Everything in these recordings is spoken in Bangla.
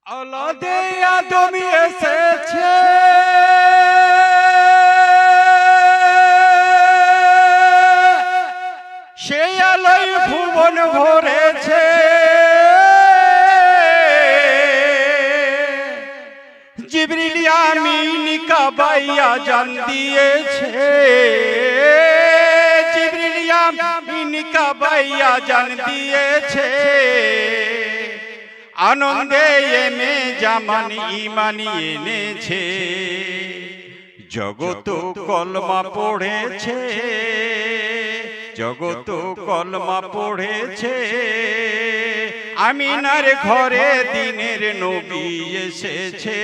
আলাদে আদমি এসেছে সেই আলোয় ভুবন ভরেছে জিবরিল আমিন কাবাইয়া জান দিয়েছে জিবরিল আমিন কাবাইয়া জান দিয়েছে আনন্দে এমে জামান ঈমানি এনেছে জগত কলমা পড়েছে জগত কলমা পড়েছে আমিনার ঘরে দিনের নবী এসেছে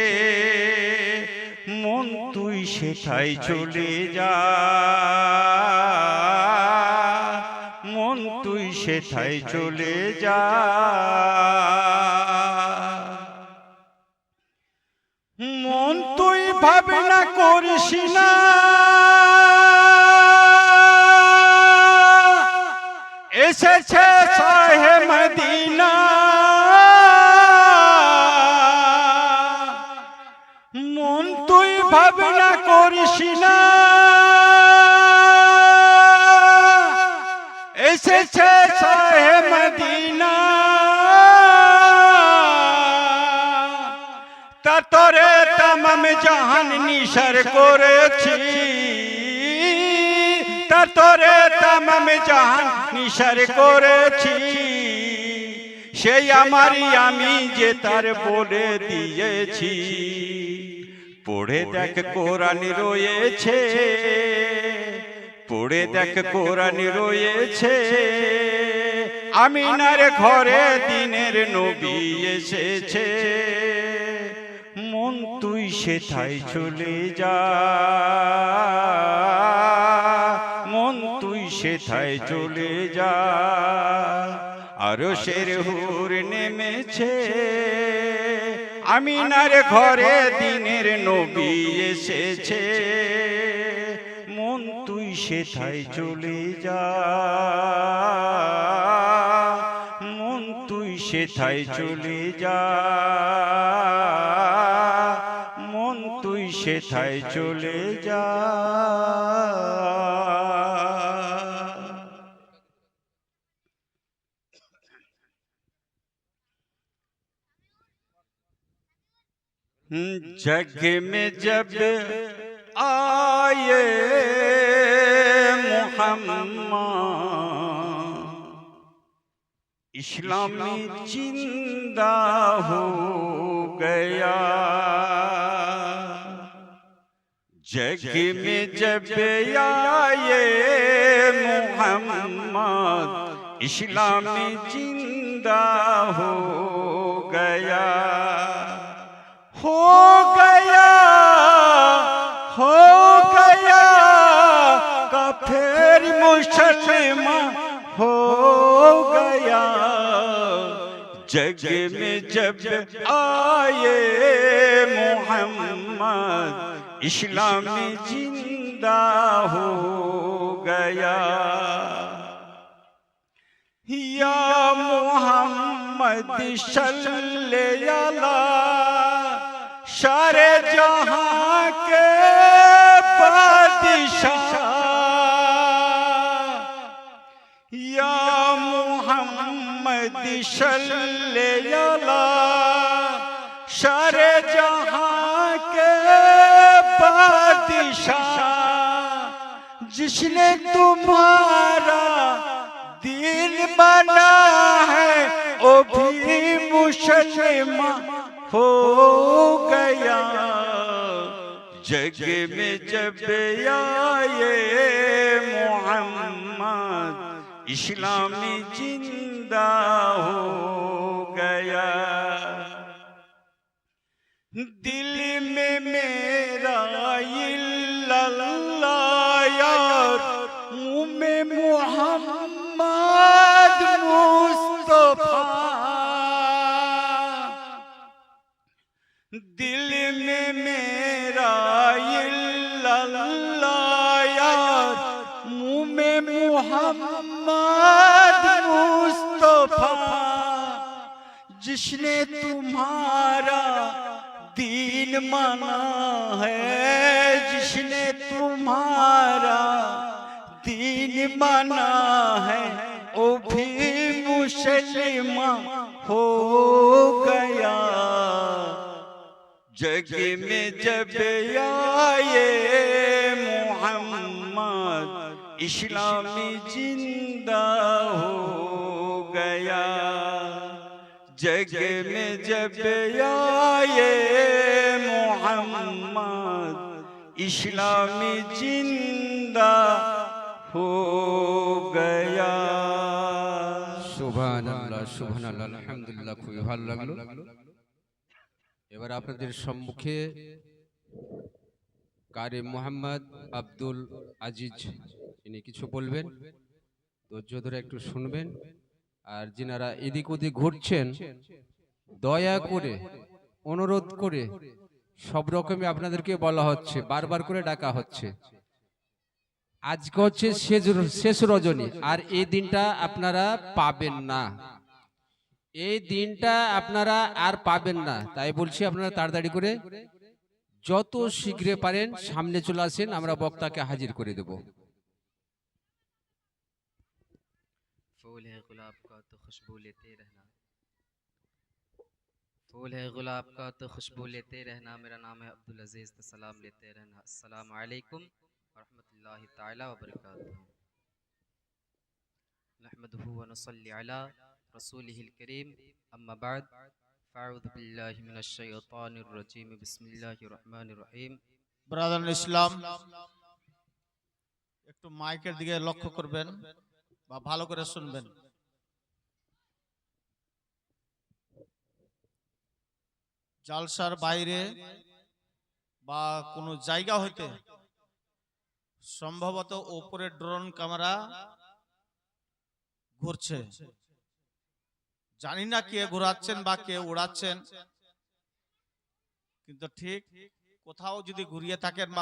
মন তুই সেথায় চলে যা মন তুই সেথায় চলে যা মন তুই ভাবনা করিস না এসেছে শাহে মদিনা মন তুই ভাবনা করিস না এসেছে শাহে মদিনা তোরে तमाम জাহান নিসার করেছি তোরে तमाम জাহান নিসার করেছি সেই আমারই আমি যে তার বলে দিয়েছি পড়ে দেখ কোরআন রয়েছে পড়ে দেখ কোরআন রয়েছে আমিনার ঘরে দিনের নবী এসেছে মন তুই সেথায় চলে যা মন তুই সেথায় চলে যা আরশের হুর নেমেছে আমিনার ঘরে দিনের নবী এসেছে মন তুই সেথায় চলে যা মন তুই সেথায় চলে যা মন তুই সেথায় চলে যা जग में जब आए मोहम्मद इस्लामी जिंदा हो गया जग में जब आए मोहम्मद इस्लामी जिंदा हो गया काफिर मुसलमान हो गया जग में जब आए मोहम्मद इस्लामी जिंदा हो गया या मोहम्मद सल्लल्लाहु अलैहि सारे जहां के बादशाह या मोहम्मद सल्लल्लाहु अलैहि सारे जहां के बादशाह जिसने तुम्हारा दिल बना है वो भी मुसलमान हो गया जग में जब आए मोहम्मद इस्लामी जिंदा हो गया दिल में मेरा इल्लल्लाह यार मुँह में मोहम्मद मुस्तफा दिल में मेरा इल्लल्लाह यार मुँह में मोहम्मद मुस्तफा जिसने तुम्हारा दीन माना है, जिसने तुम्हारा दीन माना है, वो भी मुसलमान हो गया। जग में जब आए मोहम्मद, इस्लामी जिंदा हो गया। जग में जब आए मोहम्मद, इस्लामी जिंदा हो गया। সুবহানাল্লাহ সুবহানাল্লাহ আলহামদুলিল্লাহ, খুবই ভালো লাগলো। এবার আপনাদের সম্মুখে কারি মোহাম্মদ আব্দুল আজিজ তিনি কিছু বলবেন, ধৈর্য ধরে একটু শুনবেন। আর যিনারা এদিক ওদিক ঘুরছেন, দয়া করে অনুরোধ করে সব রকমই আপনাদেরকে বলা হচ্ছে, বারবার করে ডাকা হচ্ছে। আজকে হচ্ছে শেষ রজনী, আর এই দিনটা আপনারা পাবেন না, এই দিনটা আপনারা আর পাবেন না। তাই বলছি আপনারা তাড়াতাড়ি করে যত শীঘ্র পারেন সামনে চলে আসেন, আমরা বক্তাকে হাজির করে দেব। फूल है गुलाब का तो खुशबू लेते रहना, फूल है गुलाब का तो खुशबू लेते रहना। मेरा नाम है अब्दुल अजीज, तो सलाम लेते रहना। अस्सलामु अलैकुम वरहमतुल्लाहि ताला वबरकातुहू। नहमदुहु व नुसल्ली अला रसूलिहिल करीम, अम्मा बाद, फ़अऊज़ु बिल्लाहि मिनश शैतानिर रजीम, बिस्मिल्लाहिर रहमानिर रहीम। ব্রাদার ইসলাম, একটু মাইকের দিকে লক্ষ্য করবেন বা ভালো করে শুনবেন। জালসার বাইরে বা কোনো জায়গা হইতে সম্ভবত উপরে ড্রোন ক্যামেরা ঘুরছে, জানি না কে ঘোরাচ্ছেন বা কে উড়াচ্ছেন, কিন্তু ঠিক কোথাও যদি ঘুরিয়ে থাকেন বা